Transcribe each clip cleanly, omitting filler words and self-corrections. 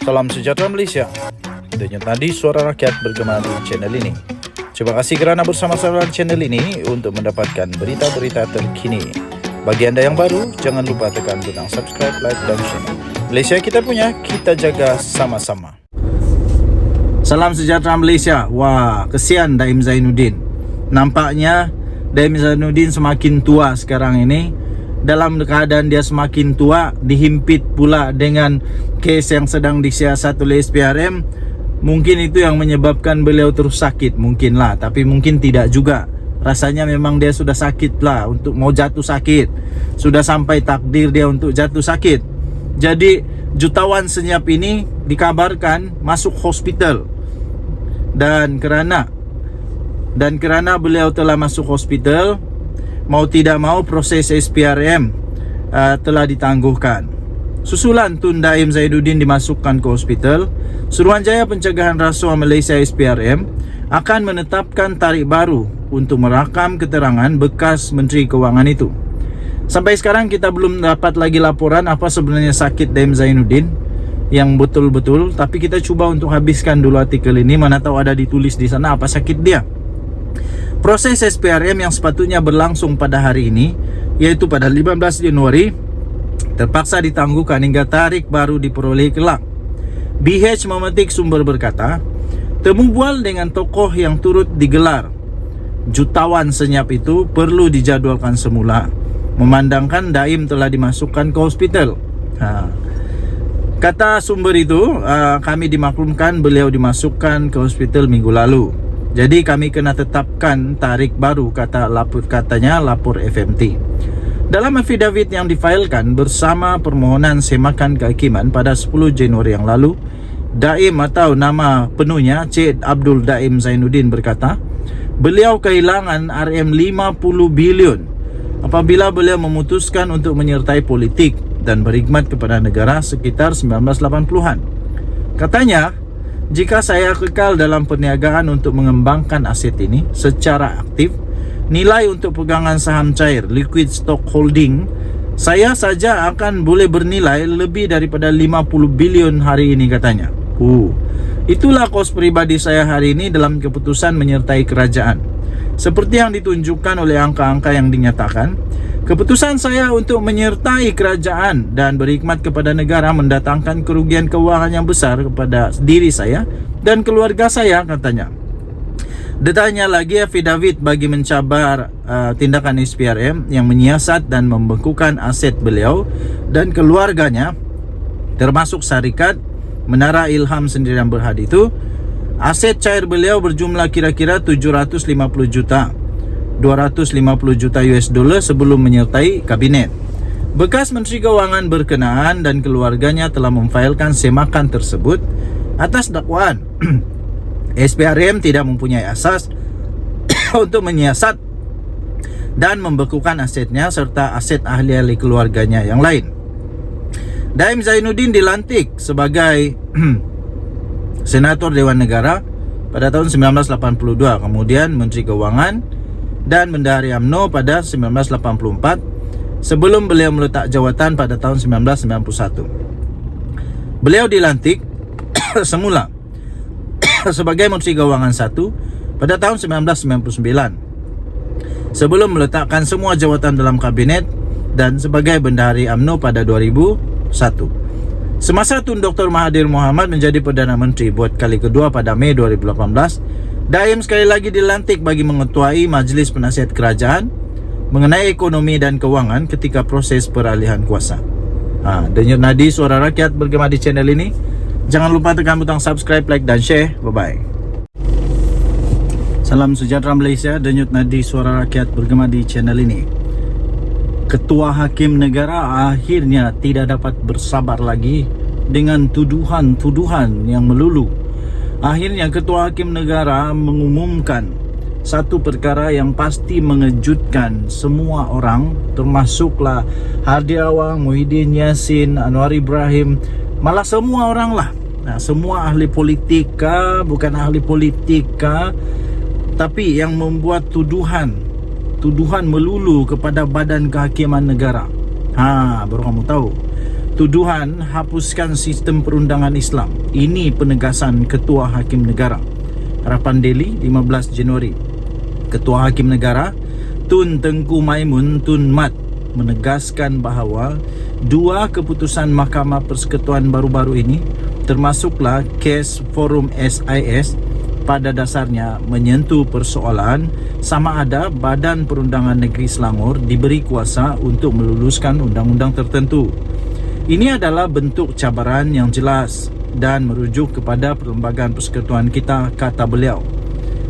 Salam sejahtera Malaysia. Denyut nadi suara rakyat bergema di channel ini. Terima kasih kerana bersama-sama di channel ini untuk mendapatkan berita-berita terkini. Bagi anda yang baru, jangan lupa tekan butang subscribe, like dan share. Malaysia kita punya, kita jaga sama-sama. Salam sejahtera Malaysia. Wah, kesian Daim Zainuddin. Nampaknya Daim Zainuddin semakin tua sekarang ini. Dalam keadaan dia semakin tua, dihimpit pula dengan kes yang sedang disiasat oleh SPRM. Mungkin itu yang menyebabkan beliau terus sakit, mungkinlah, tapi mungkin tidak juga. Rasanya memang dia sudah sakit lah, untuk mau jatuh sakit. Sudah sampai takdir dia untuk jatuh sakit. Jadi jutawan senyap ini dikabarkan masuk hospital. Dan kerana beliau telah masuk hospital, mau tidak mau proses SPRM telah ditangguhkan. Susulan Tun Daim Zainuddin dimasukkan ke hospital, Suruhanjaya Pencegahan Rasuah Malaysia SPRM akan menetapkan tarikh baru untuk merakam keterangan bekas Menteri Kewangan itu. Sampai sekarang kita belum dapat lagi laporan apa sebenarnya sakit Daim Zainuddin yang betul-betul, tapi kita cuba untuk habiskan dulu artikel ini, mana tahu ada ditulis di sana apa sakit dia. Proses SPRM yang sepatutnya berlangsung pada hari ini, yaitu pada 15 Januari, terpaksa ditangguhkan hingga tarikh baru diperoleh kelak. BH memetik sumber berkata, temu bual dengan tokoh yang turut digelar jutawan senyap itu perlu dijadualkan semula, memandangkan Daim telah dimasukkan ke hospital. Kata sumber itu, kami dimaklumkan beliau dimasukkan ke hospital minggu lalu. Jadi kami kena tetapkan tarikh baru, katanya lapor FMT. Dalam affidavit yang difailkan bersama permohonan semakan kehakiman pada 10 Januari yang lalu, Daim atau nama penuhnya Cik Abdul Daim Zainuddin berkata, beliau kehilangan RM50 bilion apabila beliau memutuskan untuk menyertai politik dan berkhidmat kepada negara sekitar 1980-an. Katanya, jika saya kekal dalam perniagaan untuk mengembangkan aset ini secara aktif, nilai untuk pegangan saham cair liquid stock holding saya saja akan boleh bernilai lebih daripada 50 bilion hari ini, katanya. Itulah kos pribadi saya hari ini dalam keputusan menyertai kerajaan. Seperti yang ditunjukkan oleh angka-angka yang dinyatakan, keputusan saya untuk menyertai kerajaan dan berkhidmat kepada negara mendatangkan kerugian kewangan yang besar kepada diri saya dan keluarga saya, katanya. Detanya lagi, affidavit bagi mencabar tindakan SPRM yang menyiasat dan membekukan aset beliau dan keluarganya, termasuk syarikat Menara Ilham Sendirian Berhad itu, aset cair beliau berjumlah kira-kira 750 juta 250 juta US dollar sebelum menyertai kabinet. Bekas Menteri Kewangan berkenaan dan keluarganya telah memfailkan semakan tersebut atas dakwaan SPRM tidak mempunyai asas untuk menyiasat dan membekukan asetnya serta aset ahli-ahli keluarganya yang lain. Daim Zainuddin dilantik sebagai Senator Dewan Negara pada tahun 1982, kemudian Menteri Kewangan dan Bendahari UMNO pada 1984 sebelum beliau meletak jawatan pada tahun 1991. Beliau dilantik semula sebagai Menteri Kewangan 1 pada tahun 1999 sebelum meletakkan semua jawatan dalam kabinet dan sebagai Bendahari UMNO pada 2001. Semasa Tun Dr. Mahathir Mohamad menjadi Perdana Menteri buat kali kedua pada Mei 2018, Daim sekali lagi dilantik bagi mengetuai Majlis Penasihat Kerajaan mengenai ekonomi dan kewangan ketika proses peralihan kuasa. Denyut nadi suara rakyat bergema di channel ini. Jangan lupa tekan butang subscribe, like dan share. Bye-bye. Salam sejahtera Malaysia. Denyut nadi suara rakyat bergema di channel ini. Ketua Hakim Negara akhirnya tidak dapat bersabar lagi dengan tuduhan-tuduhan yang melulu. Akhirnya Ketua Hakim Negara mengumumkan satu perkara yang pasti mengejutkan semua orang, termasuklah Hadi Awang, Muhyiddin Yassin, Anwar Ibrahim, malah semua orang lah. Semua ahli politik bukan ahli politik tapi yang membuat tuduhan melulu kepada Badan Kehakiman Negara. Baru kamu tahu. tuduhan hapuskan sistem perundangan Islam. Ini penegasan Ketua Hakim Negara. Harapan Daily 15 Januari. Ketua Hakim Negara Tun Tengku Maimun Tun Mat menegaskan bahawa dua keputusan Mahkamah Persekutuan baru-baru ini, termasuklah kes Forum SIS, pada dasarnya menyentuh persoalan sama ada Badan Perundangan Negeri Selangor diberi kuasa untuk meluluskan undang-undang tertentu. Ini adalah bentuk cabaran yang jelas dan merujuk kepada perlembagaan persekutuan kita, kata beliau.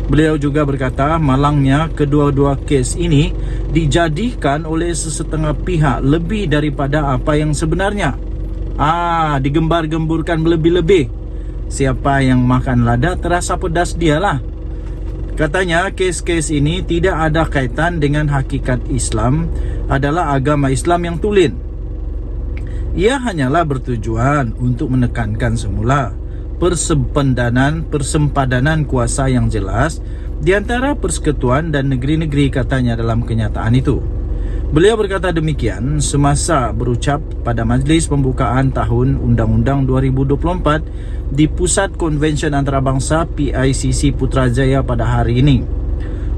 Beliau juga berkata malangnya kedua-dua kes ini dijadikan oleh sesetengah pihak lebih daripada apa yang sebenarnya. Digembar-gemburkan lebih-lebih. Siapa yang makan lada terasa pedas dialah. Katanya kes-kes ini tidak ada kaitan dengan hakikat Islam adalah agama Islam yang tulen. Ia hanyalah bertujuan untuk menekankan semula persempadanan kuasa yang jelas di antara persekutuan dan negeri-negeri, katanya dalam kenyataan itu. Beliau berkata demikian semasa berucap pada majlis pembukaan tahun Undang-Undang 2024 di Pusat Konvensyen Antarabangsa PICC Putrajaya pada hari ini.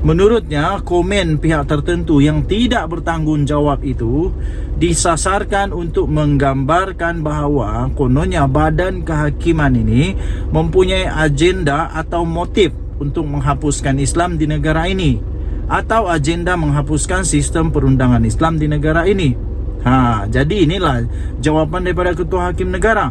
Menurutnya, komen pihak tertentu yang tidak bertanggungjawab itu disasarkan untuk menggambarkan bahawa kononnya badan kehakiman ini mempunyai agenda atau motif untuk menghapuskan Islam di negara ini, atau agenda menghapuskan sistem perundangan Islam di negara ini. Jadi inilah jawapan daripada Ketua Hakim Negara.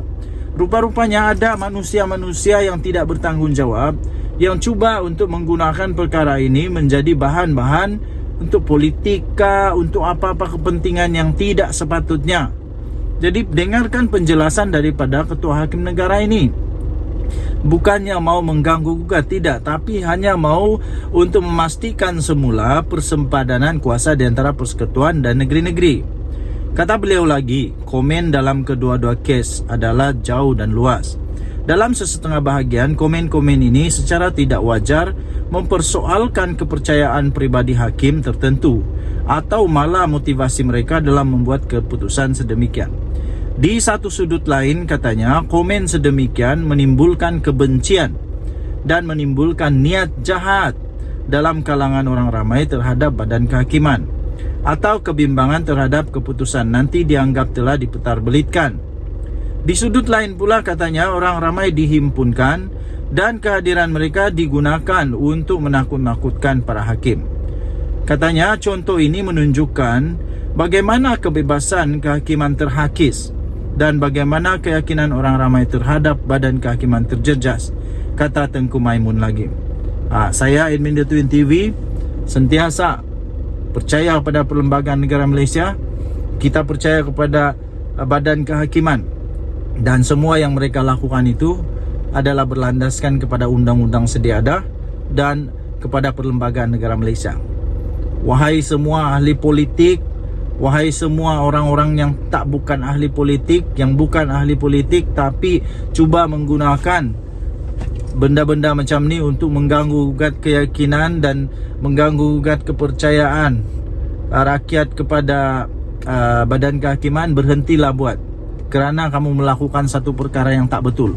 Rupa-rupanya ada manusia-manusia yang tidak bertanggungjawab yang cuba untuk menggunakan perkara ini menjadi bahan-bahan untuk politika, untuk apa-apa kepentingan yang tidak sepatutnya. Jadi dengarkan penjelasan daripada Ketua Hakim Negara ini. Bukannya mau mengganggu gugat, tidak, tapi hanya mau untuk memastikan semula persempadanan kuasa di antara persekutuan dan negeri-negeri. Kata beliau lagi, komen dalam kedua-dua kes adalah jauh dan luas. Dalam sesetengah bahagian, komen-komen ini secara tidak wajar mempersoalkan kepercayaan pribadi hakim tertentu atau malah motivasi mereka dalam membuat keputusan sedemikian. Di satu sudut lain, katanya, komen sedemikian menimbulkan kebencian dan menimbulkan niat jahat dalam kalangan orang ramai terhadap badan kehakiman, atau kebimbangan terhadap keputusan nanti dianggap telah diputarbelitkan. Di sudut lain pula, katanya, orang ramai dihimpunkan dan kehadiran mereka digunakan untuk menakut-nakutkan para hakim. Katanya, contoh ini menunjukkan bagaimana kebebasan kehakiman terhakis dan bagaimana keyakinan orang ramai terhadap badan kehakiman terjejas, kata Tengku Maimun lagi. Saya admin The Twin TV sentiasa percaya kepada Perlembagaan Negara Malaysia. Kita percaya kepada badan kehakiman, dan semua yang mereka lakukan itu adalah berlandaskan kepada undang-undang sedia ada dan kepada Perlembagaan Negara Malaysia. Wahai semua ahli politik, wahai semua orang-orang yang bukan ahli politik, yang bukan ahli politik tapi cuba menggunakan benda-benda macam ni untuk mengganggu-gugat keyakinan dan mengganggu-gugat kepercayaan rakyat kepada badan kehakiman, berhentilah buat. Kerana kamu melakukan satu perkara yang tak betul.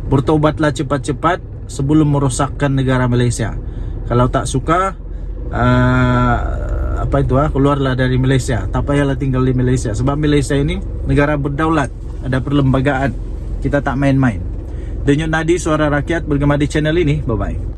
Bertobatlah cepat-cepat sebelum merosakkan negara Malaysia. Kalau tak suka, keluarlah dari Malaysia. Tak payahlah tinggal di Malaysia. Sebab Malaysia ini negara berdaulat, ada perlembagaan. Kita tak main-main. Denyut nadi suara rakyat bergema di channel ini. Bye-bye.